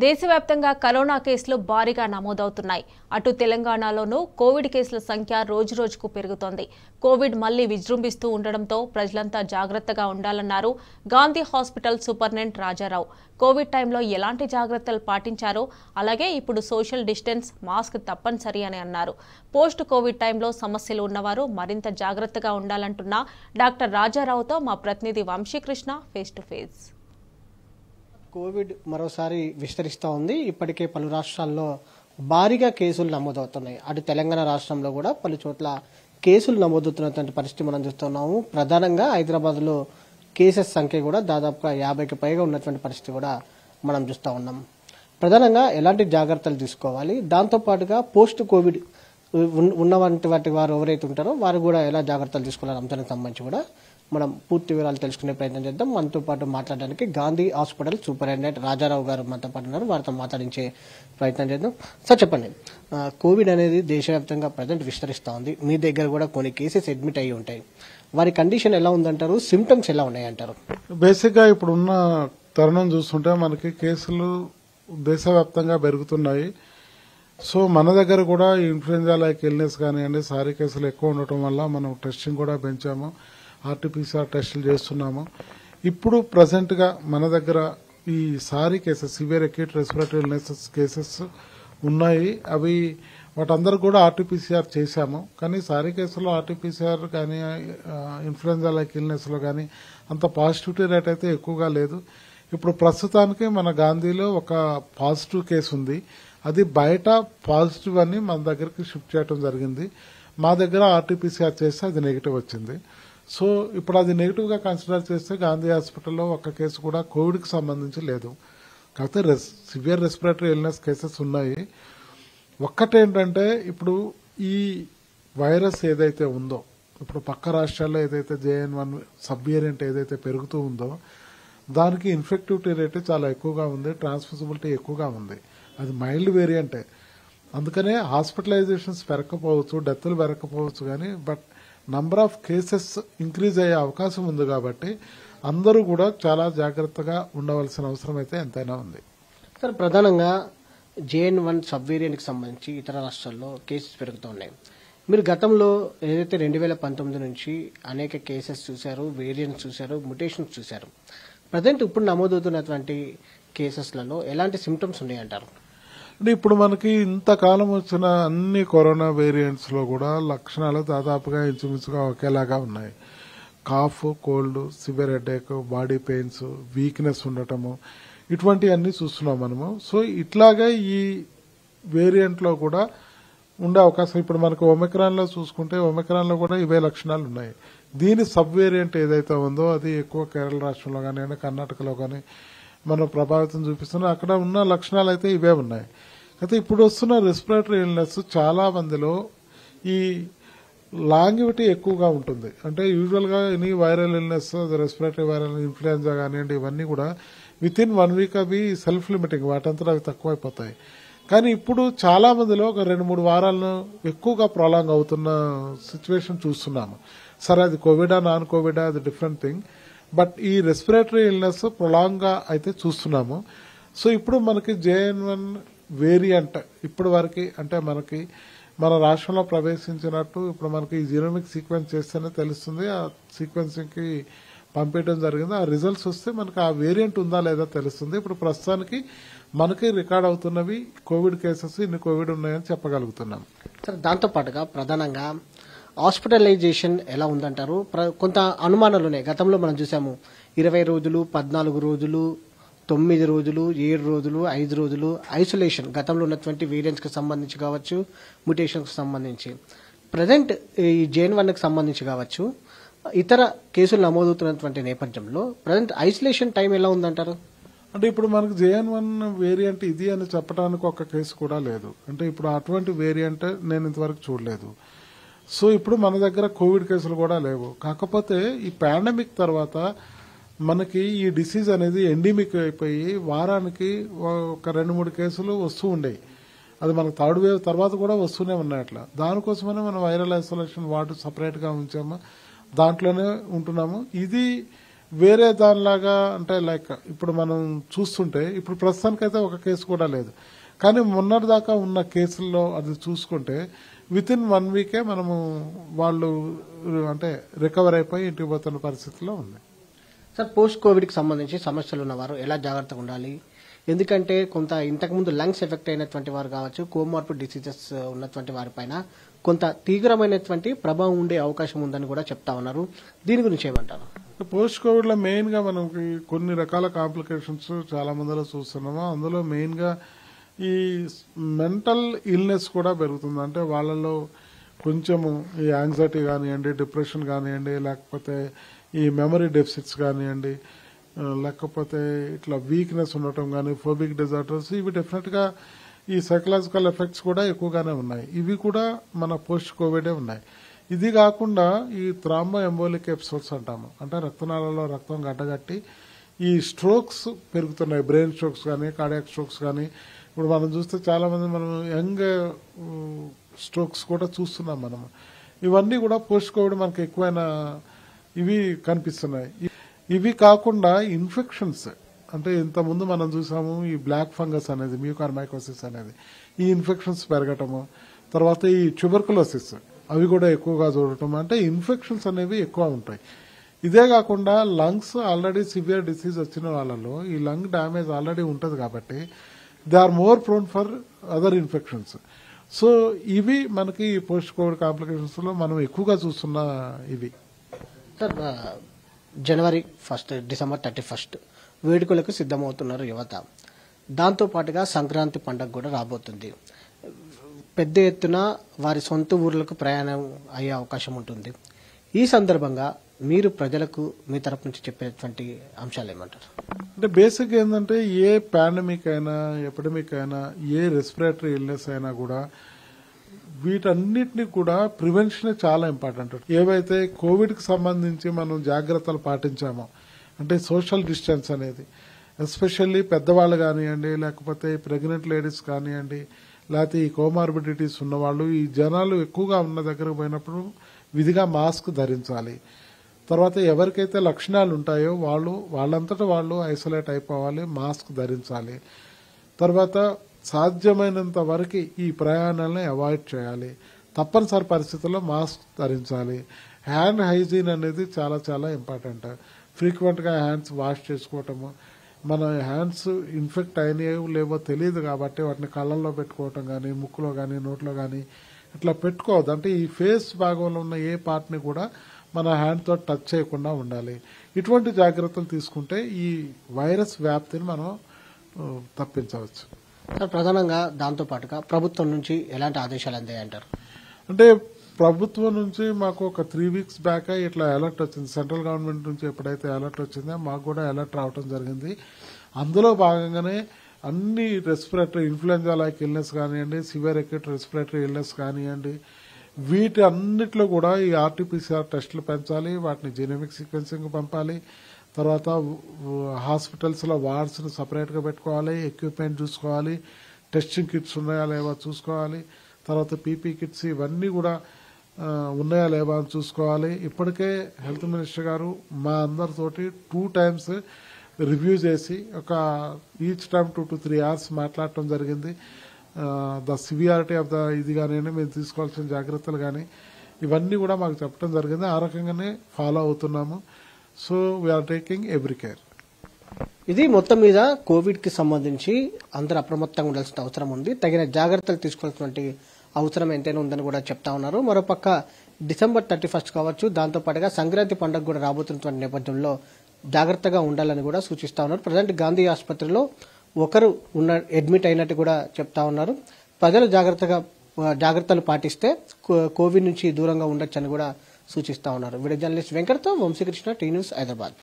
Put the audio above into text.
దేశవ్యాప్తంగా కరోనా కేసులు భారీగా నమోదవుతున్నాయి. అటు తెలంగాణలోనూ కోవిడ్ కేసుల సంఖ్య రోజురోజుకు పెరుగుతోంది. కోవిడ్ మళ్లీ విజృంభిస్తూ ఉండడంతో ప్రజలంతా జాగ్రత్తగా ఉండాలన్నారు Gandhi hospital superintendent Rajarao. Covid టైంలో ఎలాంటి జాగ్రత్తలు పాటించారో, అలాగే ఇప్పుడు సోషల్ డిస్టెన్స్, మాస్క్ తప్పనిసరి అని అన్నారు. పోస్ట్ కోవిడ్ టైంలో సమస్యలు ఉన్నవారు మరింత జాగ్రత్తగా ఉండాలంటున్న డాక్టర్ రాజారావుతో మా ప్రతినిధి Vamsikrishna face to face. Covid మరోసారి విస్తరిస్తూ ఉంది. ఇప్పటికే పలు రాష్ట్రాల్లో భారీగా కేసులు నమోదవుతున్నాయి. అటు తెలంగాణ రాష్ట్రంలో కూడా పలు చోట్ల కేసులు నమోదవుతున్నటువంటి పరిస్థితి మనం చూస్తున్నాము. ప్రధానంగా హైదరాబాద్లో కేసెస్ సంఖ్య కూడా దాదాపుగా 50కి పైగా ఉన్నటువంటి పరిస్థితి కూడా మనం చూస్తూ ఉన్నాం. ప్రధానంగా ఎలాంటి జాగ్రత్తలు తీసుకోవాలి, దాంతోపాటుగా పోస్ట్ కోవిడ్ ఉన్నటువంటి వారు ఎవరైతే ఉంటారో వారు కూడా ఎలా జాగ్రత్తలు తీసుకోవాలి అంశానికి సంబంధించి కూడా మనం పూర్తి వివరాలు తెలుసుకునే ప్రయత్నం చేద్దాం. మనతో పాటు మాట్లాడడానికి గాంధీ హాస్పిటల్ సూపరింటెండెంట్ రాజారావు గారు మనతో పాటు ఉన్నారు. వారితో మాట్లాడించే ప్రయత్నం చేద్దాం. సార్ చెప్పండి, కోవిడ్ అనేది దేశవ్యాప్తంగా ప్రజెంట్ విస్తరిస్తూ ఉంది. మీ దగ్గర కూడా కొన్ని కేసెస్ అడ్మిట్ అయ్యి ఉంటాయి. వారి కండిషన్ ఎలా ఉందంటారు, సిమ్టమ్స్ ఎలా ఉన్నాయంటారు? బేసిక్గా ఇప్పుడున్న తరుణం చూస్తుంటే మనకి కేసులు దేశవ్యాప్తంగా పెరుగుతున్నాయి. సో మన దగ్గర కూడా ఇన్ఫ్లుయెంజా లైక్ ఇల్నెస్ కానివ్వండి, సారీ కేసులు ఎక్కువ ఉండటం వల్ల మనం టెస్టింగ్ కూడా పెంచాము. ఆర్టీపీసీఆర్ టెస్టులు చేస్తున్నాము. ఇప్పుడు ప్రజెంట్ గా మన దగ్గర ఈ sorry cases, severe acute respiratory illnesses cases ఉన్నాయి. అవి వాటందరూ కూడా ఆర్టీపీసీఆర్ చేశాము. కానీ సారీ కేసులో ఆర్టీపీసీఆర్ కానీ ఇన్ఫ్లుయెంజా లైక్ ఇల్నెస్ లో కానీ అంత పాజిటివిటీ రేట్ అయితే ఎక్కువగా లేదు. ఇప్పుడు ప్రస్తుతానికి మన గాంధీలో ఒక పాజిటివ్ కేసు ఉంది. అది బయట పాజిటివ్ అని మన దగ్గరికి షిఫ్ట్ చేయడం జరిగింది. మా దగ్గర ఆర్టీపీసీఆర్ చేస్తే అది నెగిటివ్ వచ్చింది. సో ఇప్పుడు అది నెగిటివ్ గా కన్సిడర్ చేస్తే గాంధీ హాస్పిటల్లో ఒక కేసు కూడా కోవిడ్ కి సంబంధించి లేదు. కాకపోతే సివియర్ రెస్పిరేటరీ ఇల్నెస్ కేసెస్ ఉన్నాయి. ఒక్కటేంటంటే ఇప్పుడు ఈ వైరస్ ఏదైతే ఉందో, ఇప్పుడు పక్క రాష్ట్రాల్లో ఏదైతే JN1 సబ్ వేరియంట్ ఏదైతే పెరుగుతూ ఉందో దానికి ఇన్ఫెక్టివిటీ రేట్ చాలా ఎక్కువగా ఉంది, ట్రాన్స్మిసిబిలిటీ ఎక్కువగా ఉంది. అది మైల్డ్ వేరియంటే. అందుకనే హాస్పిటలైజేషన్స్ పెరగకపోవచ్చు, డెత్లు పెరగకపోవచ్చు, కానీ but number of cases increase అయ్యే అవకాశం ఉంది. కాబట్టి అందరూ కూడా చాలా జాగ్రత్తగా ఉండవలసిన అవసరం అయితే ఎంతైనా ఉంది. సార్, ప్రధానంగా JN1 సబ్ వేరియంట్ కి సంబంధించి ఇతర రాష్ట్రాల్లో కేసెస్ పెరుగుతూ ఉన్నాయి. మీరు గతంలో ఏదైతే 2019 నుంచి అనేక కేసెస్ చూశారు, వేరియంట్స్ చూశారు, మ్యుటేషన్స్ చూశారు. ప్రజెంట్ ఇప్పుడు నమోదవుతున్నటువంటి కేసెస్లలో ఎలాంటి సిమ్టమ్స్ ఉన్నాయంటారు? అంటే ఇప్పుడు మనకి ఇంతకాలం వచ్చిన అన్ని కరోనా వేరియంట్స్ లో కూడా లక్షణాలు దాదాపుగా ఇంచుమించుగా ఒకేలాగా ఉన్నాయి. Cough, cold, severe headache, body pains, weakness ఉండటము, ఇటువంటివన్నీ చూస్తున్నాం మనము. సో ఇట్లాగే ఈ వేరియంట్ లో కూడా ఉండే అవకాశం. ఇప్పుడు మనకు ఒమిక్రాన్ లో చూసుకుంటే ఒమిక్రాన్ లో కూడా ఇవే లక్షణాలు ఉన్నాయి. దీని సబ్ వేరియంట్ ఏదైతే ఉందో అది ఎక్కువ కేరళ రాష్ట్రంలో కానీ కర్ణాటకలో కానీ మనం ప్రభావితం చూపిస్తున్నాం. అక్కడ ఉన్న లక్షణాలు అయితే ఇవే ఉన్నాయి. అయితే ఇప్పుడు వస్తున్న రెస్పిరేటరీ ఇల్నెస్ చాలా మందిలో ఈ లాంగివిటీ ఎక్కువగా ఉంటుంది. అంటే యూజువల్ గా any viral illness, respiratory viral influenza కానివ్వండి, ఇవన్నీ కూడా విత్ ఇన్ 1 వీక్ అవి సెల్ఫ్ లిమిటింగ్, వాటంతా అవి తక్కువైపోతాయి. కానీ ఇప్పుడు చాలా మందిలో ఒక 2-3 వారాలను ఎక్కువగా ప్రొలాంగ్ అవుతున్న సిచ్యువేషన్ చూస్తున్నాము. సరే, అది కోవిడా నాన్ కోవిడా అది డిఫరెంట్ థింగ్. బట్ ఈ రెస్పిరేటరీ ఇల్నెస్ ప్రొలాంగ్ గా అయితే చూస్తున్నాము. సో ఇప్పుడు మనకి JN1 వేరియంట్ ఇప్పటి వరకు అంటే మనకి మన రాష్ట్రంలో ప్రవేశించినట్టు ఇప్పుడు మనకి ఈ జీనోమిక్ సీక్వెన్స్ చేస్తేనే తెలుస్తుంది. ఆ సీక్వెన్సింగ్ కి పంపించడం జరిగింది. ఆ రిజల్ట్స్ వస్తే మనకి ఆ వేరియంట్ ఉందా లేదా తెలుస్తుంది. ఇప్పుడు ప్రస్తుతానికి మనకి రికార్డ్ అవుతున్నవి కోవిడ్ కేసెస్ ఇన్ని కోవిడ్ ఉన్నాయని చెప్పగలుగుతున్నాం. సార్, దాంతో పాటుగా ప్రధానంగా హాస్పిటలైజేషన్ ఎలా ఉందంటారు? కొంత అనుమానాలు ఉన్నాయి. గతంలో మనం చూసాము 20 రోజులు, 14 రోజులు, 9 రోజులు, 7 రోజులు, 5 రోజులు ఐసోలేషన్, గతంలో ఉన్నటువంటి వేరియంట్స్ కి సంబంధించి కావచ్చు, మ్యుటేషన్స్ కి సంబంధించి. ప్రజెంట్ ఈ JN1 కి సంబంధించి కావచ్చు, ఇతర కేసులు నమోదవుతున్నటువంటి నేపథ్యంలో ప్రజెంట్ ఐసోలేషన్ టైం ఎలా ఉందంటారు? అంటే ఇప్పుడు మనకు JN1 వేరియంట్ ఇది అని చెప్పడానికి ఒక కేసు కూడా లేదు. అంటే ఇప్పుడు అటువంటి వేరియంట్ నేను ఇంతవరకు చూడలేదు. సో ఇప్పుడు మన దగ్గర కోవిడ్ కేసులు కూడా లేవు. కాకపోతే ఈ పాండమిక్ తర్వాత మనకి ఈ డిసీజ్ అనేది ఎండమిక్ అయిపోయి వారానికి ఒక 2-3 కేసులు వస్తూ ఉండేవి. అది మనకు థర్డ్ వేవ్ తర్వాత కూడా వస్తూనే ఉన్నాయి. అట్లా దానికోసమనే మనం వైరల్ ఐసోలేషన్ వార్డు సపరేట్ గా ఉంచాము, దాంట్లోనే ఉంటున్నాము. ఇది వేరే దానిలాగా అంటే లైక్ ఇప్పుడు మనం చూస్తుంటే ఇప్పుడు ప్రస్తుతానికైతే ఒక కేసు కూడా లేదు, కానీ మొన్నటిదాకా ఉన్న కేసుల్లో అది చూసుకుంటే విత్ ఇన్ 1 వీకే మనము వాళ్ళు అంటే రికవర్ అయిపోయి ఇంటికి పోతున్న పరిస్థితిలో ఉంది. సార్, పోస్ట్ కోవిడ్కి సంబంధించి సమస్యలు ఉన్నవారు ఎలా జాగ్రత్తగా ఉండాలి? ఎందుకంటే కొంత ఇంతకుముందు లంగ్స్ ఎఫెక్ట్ అయినటువంటి వారు కావచ్చు, కోమార్బిడ్ డిసీజెస్ ఉన్నటువంటి వారిపైన కొంత తీవ్రమైనటువంటి ప్రభావం ఉండే అవకాశం ఉందని కూడా చెప్తా ఉన్నారు. దీని గురించి ఏమంటారు? పోస్ట్ కోవిడ్ లో మెయిన్ గా మనకి కొన్ని రకాల కాంప్లికేషన్స్ చాలా మందిలో చూస్తున్నాము. అందులో మెయిన్ గా ఈ మెంటల్ ఇల్నెస్ కూడా పెరుగుతుంది. అంటే వాళ్ళలో కొంచెము ఈ యాంగ్జైటీ కానివ్వండి, డిప్రెషన్ కానివ్వండి, లేకపోతే ఈ మెమరీ డెఫిసిట్స్ కానివ్వండి, లేకపోతే ఇట్లా వీక్నెస్ ఉండటం కానీ, ఫోబిక్ డిజార్డర్స్, ఇవి డెఫినెట్ గా ఈ సైకలాజికల్ ఎఫెక్ట్స్ కూడా ఎక్కువగానే ఉన్నాయి. ఇవి కూడా మన పోస్ట్ కోవిడే ఉన్నాయి. ఇది కాకుండా ఈ థ్రాంబో ఎంబోలిక్ ఎపిసోడ్స్ అంటాము, అంటే రక్తనాళాల్లో రక్తం గడ్డగట్టి ఈ స్ట్రోక్స్ పెరుగుతున్నాయి. బ్రెయిన్ స్ట్రోక్స్ కానీ, కార్డియాక్ స్ట్రోక్స్ కానీ. ఇప్పుడు మనం చూస్తే చాలా మంది మనం యంగ్ స్ట్రోక్స్ కూడా చూస్తున్నాం మనం. ఇవన్నీ కూడా పోస్ట్ కోవిడ్ మనకు ఎక్కువైన ఇవి కనిపిస్తున్నాయి. ఇవి కాకుండా ఇన్ఫెక్షన్స్, అంటే ఇంతకుముందు మనం చూసాము ఈ బ్లాక్ ఫంగస్ అనేది, మ్యూకార్మైకోసిస్ అనేది, ఈ ఇన్ఫెక్షన్స్ పెరగటము, తర్వాత ఈ ట్యూబర్కులోసిస్ అవి కూడా ఎక్కువగా చూడటం, అంటే ఇన్ఫెక్షన్స్ అనేవి ఎక్కువ ఉంటాయి. ఇదే కాకుండా లంగ్స్ ఆల్రెడీ సివియర్ డిసీజ్ వచ్చిన వాళ్ళలో ఈ లంగ్ డ్యామేజ్ ఆల్రెడీ ఉంటుంది కాబట్టి they are more prone for other infections. So ఇవి మనకి పోస్ట్ కోవిడ్ కాంప్లికేషన్స్ లో మనం ఎక్కువగా చూస్తున్న ఇవి. సార్, జనవరి 1, డిసెంబర్ 31 వేడుకలకు సిద్ధమవుతున్నారు యువత. దాంతో పాటుగా సంక్రాంతి పండుగ కూడా రాబోతుంది. పెద్ద ఎత్తున వారి సొంత ఊర్లకు ప్రయాణం అయ్యే అవకాశం ఉంటుంది. ఈ సందర్భంగా మీరు ప్రజలకు మీ తరపు నుంచి చెప్పేటువంటి అంశాలు ఏమంటారు? అంటే బేసిక్ ఏంటంటే ఏ పాండమిక్ అయినా, ఎపిడమిక్ అయినా, ఏ రెస్పిరేటరీ ఇల్నెస్ అయినా కూడా వీటన్నిటిని కూడా ప్రివెన్షన్ చాలా ఇంపార్టెంట్. ఏవైతే కోవిడ్ కి సంబంధించి మనం జాగ్రత్తలు పాటించామో, అంటే సోషల్ డిస్టెన్స్ అనేది, ఎస్పెషల్లీ పెద్దవాళ్ళు కానివ్వండి, లేకపోతే ప్రెగ్నెంట్ లేడీస్ కానివ్వండి, లేకపోతే ఈ కోమార్బిడిటీస్ ఉన్నవాళ్ళు, ఈ జనాలు ఎక్కువగా ఉన్న దగ్గరకు పోయినప్పుడు విధిగా మాస్క్ ధరించాలి. తర్వాత ఎవరికైతే లక్షణాలు ఉంటాయో వాళ్ళంతటా వాళ్ళు ఐసోలేట్ అయిపోవాలి, మాస్క్ ధరించాలి. తర్వాత సాధ్యమైనంత వరకు ఈ ప్రయాణాలను అవాయిడ్ చేయాలి. తప్పనిసరి పరిస్థితుల్లో మాస్క్ ధరించాలి. హ్యాండ్ హైజీన్ అనేది చాలా చాలా ఇంపార్టెంట్. ఫ్రీక్వెంట్ గా హ్యాండ్స్ వాష్ చేసుకోవటము, మన హ్యాండ్స్ ఇన్ఫెక్ట్ అయినాయో లేవో తెలియదు కాబట్టి వాటిని కళ్ళల్లో పెట్టుకోవటం కానీ, ముక్కులో కానీ, నోట్లో కానీ ఇట్లా పెట్టుకోవద్దు. అంటే ఈ ఫేస్ భాగంలో ఉన్న ఏ పార్ట్ ని కూడా మన హ్యాండ్ తో టచ్ చేయకుండా ఉండాలి. ఇటువంటి జాగ్రత్తలు తీసుకుంటే ఈ వైరస్ వ్యాప్తిని మనం తప్పించవచ్చు. సార్, ప్రధానంగా దాంతో పాటుగా ప్రభుత్వం నుంచి ఎలాంటి ఆదేశాలు అందాయంటారు? అంటే ప్రభుత్వం నుంచి మాకు ఒక 3 వీక్స్ బ్యాక్ ఇట్లా అలర్ట్ వచ్చింది. సెంట్రల్ గవర్నమెంట్ నుంచి ఎప్పుడైతే అలర్ట్ వచ్చిందో మాకు కూడా అలర్ట్ రావడం జరిగింది. అందులో భాగంగానే అన్ని రెస్పిరేటరీ ఇన్ఫ్లుయెంజా లైక్ ఇల్నెస్ కానివ్వండి, సివియర్ అక్యూట్ రెస్పిరేటరీ ఇల్నెస్ కానివ్వండి, వీటి అన్నిట్లో కూడా ఈ ఆర్టీపీసీఆర్ టెస్టులు పెంచాలి, వాటిని జీనోమిక్ సీక్వెన్సింగ్ పంపాలి. తర్వాత హాస్పిటల్స్ లో వార్డ్స్ ను సపరేట్ గా పెట్టుకోవాలి, ఎక్విప్మెంట్ చూసుకోవాలి, టెస్టింగ్ కిట్స్ ఉన్నాయా లేవా చూసుకోవాలి. తర్వాత పీపీ కిట్స్ ఇవన్నీ కూడా ఉన్నాయా లేవా అని చూసుకోవాలి. ఇప్పటికే హెల్త్ మినిస్టర్ గారు మా అందరితోటి 2 times రివ్యూ చేసి ఒక ఈచ్ టైమ్ 2 to 3 hours మాట్లాడటం జరిగింది. ద సివియారిటీ ఆఫ్ ద ఇది కానివ్వండి, మేము తీసుకోవాల్సిన జాగ్రత్తలు కానీ ఇవన్నీ కూడా మాకు చెప్పడం జరిగింది. ఆ రకంగానే ఫాలో అవుతున్నాము. So we are taking every care. ఇది మొత్తం మీద కోవిడ్ కి సంబంధించి అందరూ అప్రమత్తంగా ఉండాల్సిన అవసరం ఉంది. తగిన జాగ్రత్తలు తీసుకోవాల్సినటువంటి అవసరం ఎంతైనా ఉందని కూడా చెప్తా ఉన్నారు. మరోపక్క డిసెంబర్ 31 కావచ్చు, దాంతో పాటుగా సంక్రాంతి పండుగ కూడా రాబోతున్నటువంటి నేపథ్యంలో జాగ్రత్తగా ఉండాలని కూడా సూచిస్తా ఉన్నారు. ప్రజెంట్ గాంధీ ఆసుపత్రిలో ఒకరు అడ్మిట్ అయినట్టు కూడా చెప్తా ఉన్నారు. ప్రజలు జాగ్రత్తలు పాటిస్తే కోవిడ్ నుంచి దూరంగా ఉండొచ్చని కూడా సూచిస్తా ఉన్నారు. వీడియో జర్నలిస్ట్ వెంకట్తో వంశీకృష్ణ, టీ న్యూస్, హైదరాబాద్.